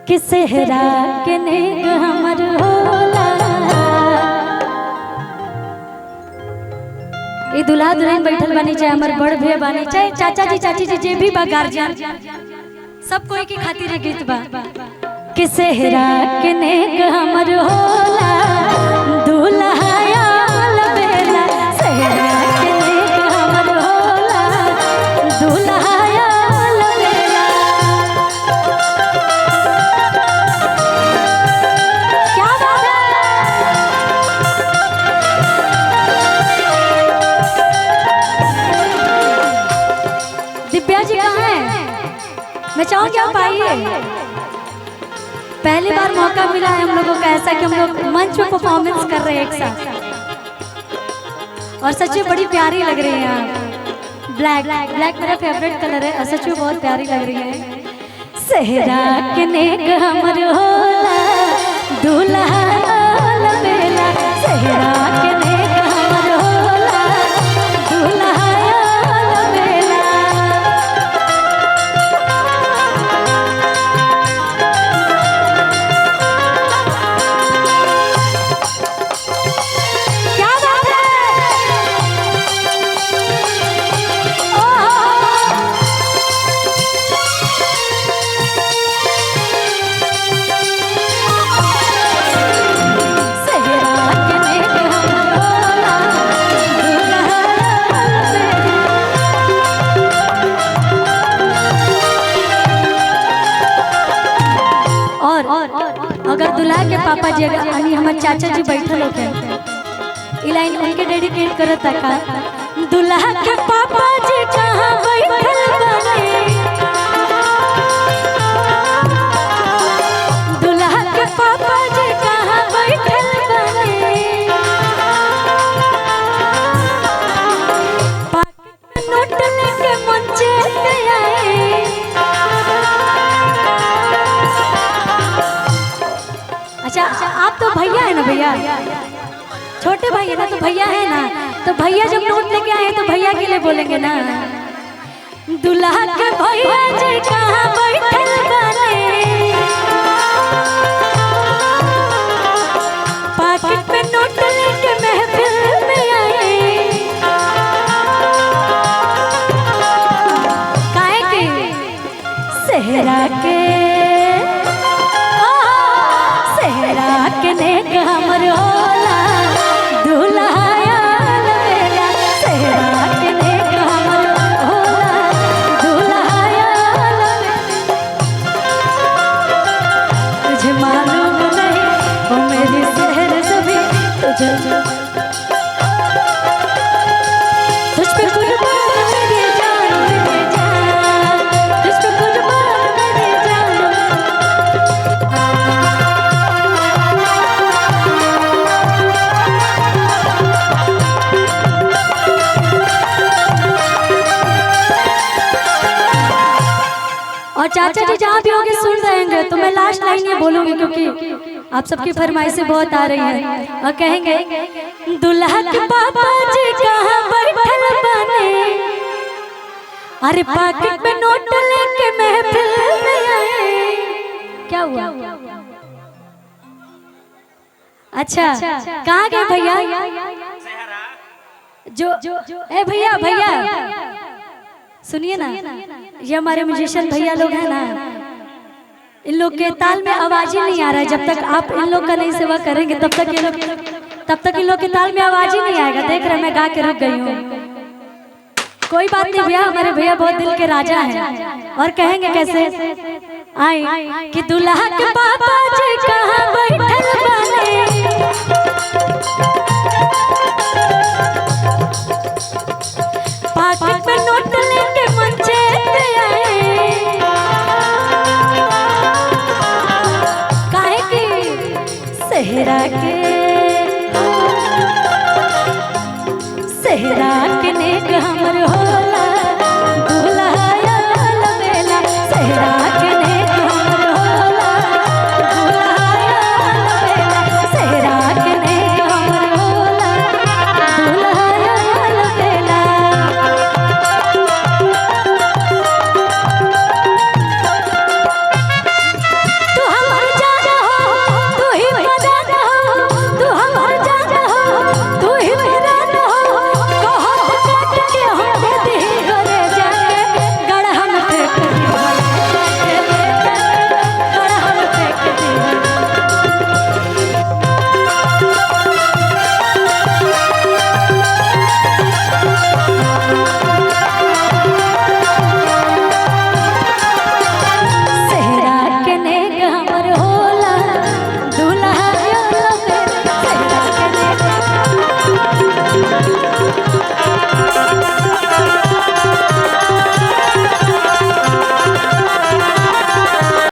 कि सेहरा के नेग हमर होला। ये दुल्हा दुल्हन बैठल बानी, चाहे हमर बड़ भैया बानी, चाहे चाचा जी चाची जी जे भी बा गार्जियन, सब कोई की खातिर गीत बा कि सेहरा के नेग हमर होला, दुल्हा आल बेला सेहरा के नेग हमर होला, दुल्हा आल बेला। क्या बात है। दिव्या जी कहाँ है? मैं चाहूँगी आप आइए। पहली बार मौका मिला है हम लोगों को ऐसा कि हम लोग मंच पे परफॉर्मेंस कर रहे हैं एक साथ, और सच में बड़ी प्यारी लग रही है आप। ब्लैक ब्लैक मेरा फेवरेट कलर है और सच में बहुत प्यारी लग रही है। सेहरा के नेग हमर होला, दुल्हा आल बेला सेहरा के नेग हमर होला, दुल्हा आल बेला। क्या बात है। सेहरा के नेग हमर होला, दुल्हा आल बेला। और अगर दुल्हा के पापा जी अगर हमारे चाचा जी बैठल होते ई लाइन उनके डेडिकेट करत का। दुल्हा के पापा जी कहाँ बैठल बने, दुल्हा के पापा जी कहाँ बैठल बने, पॉकेट में नोट लेके मंचे पे आए। अच्छा आप तो भैया है ना, भैया छोटे भाई है ना, तो भैया है ना, तो भैया जब नोट लेके आए तो भैया के लिए बोलेंगे ना। दुल्हा के भैया जी कहाँ बैठल बने, पॉकेट में नोट लेके महफिल में आए। काहे के सेहरा के सेहरा के नेग हमर होला, दुल्हा आल बेला सेहरा के नेग हमर होला, दुल्हा आल बेला। तुझे मालूम नहीं वो मेरी सेहर सभी तुझे, तुझ पे कुर्बान मेरी जान, मेरी जान तुझ पे कुर्बान मेरी जान। और चाचा जी जहाँ भी होंगे सुन रहेंगे तो मैं लास्ट लाइन ये बोलूंगी, क्योंकि आप सबकी फरमाइशें बहुत आ रही हैं, और कहेंगे दुल्हा के पापा जी कहाँ बैठल बने, अरे पॉकेट में नोट लेके महफिल में आए। क्या हुआ? अच्छा कहाँ गए भैया? जो ए भैया भैया सुनिए ना, ये हमारे म्यूजिशियन भैया लोग हैं ना, इन लोग के ताल में आवाज ही नहीं आ रहा है। जब तक आप इन लोग का नहीं सेवा करेंगे तब तक इन लोग के ताल में आवाज ही नहीं आएगा। देख रहे मैं गा के रुक गई हूँ। कोई बात नहीं भैया, हमारे भैया बहुत दिल के राजा हैं। और कहेंगे कैसे आए कि दुल्हा के पापा जी कहाँ बैठल बने, पॉकेट में नोट लेके मंचे पे आए। काहे की सेहरा के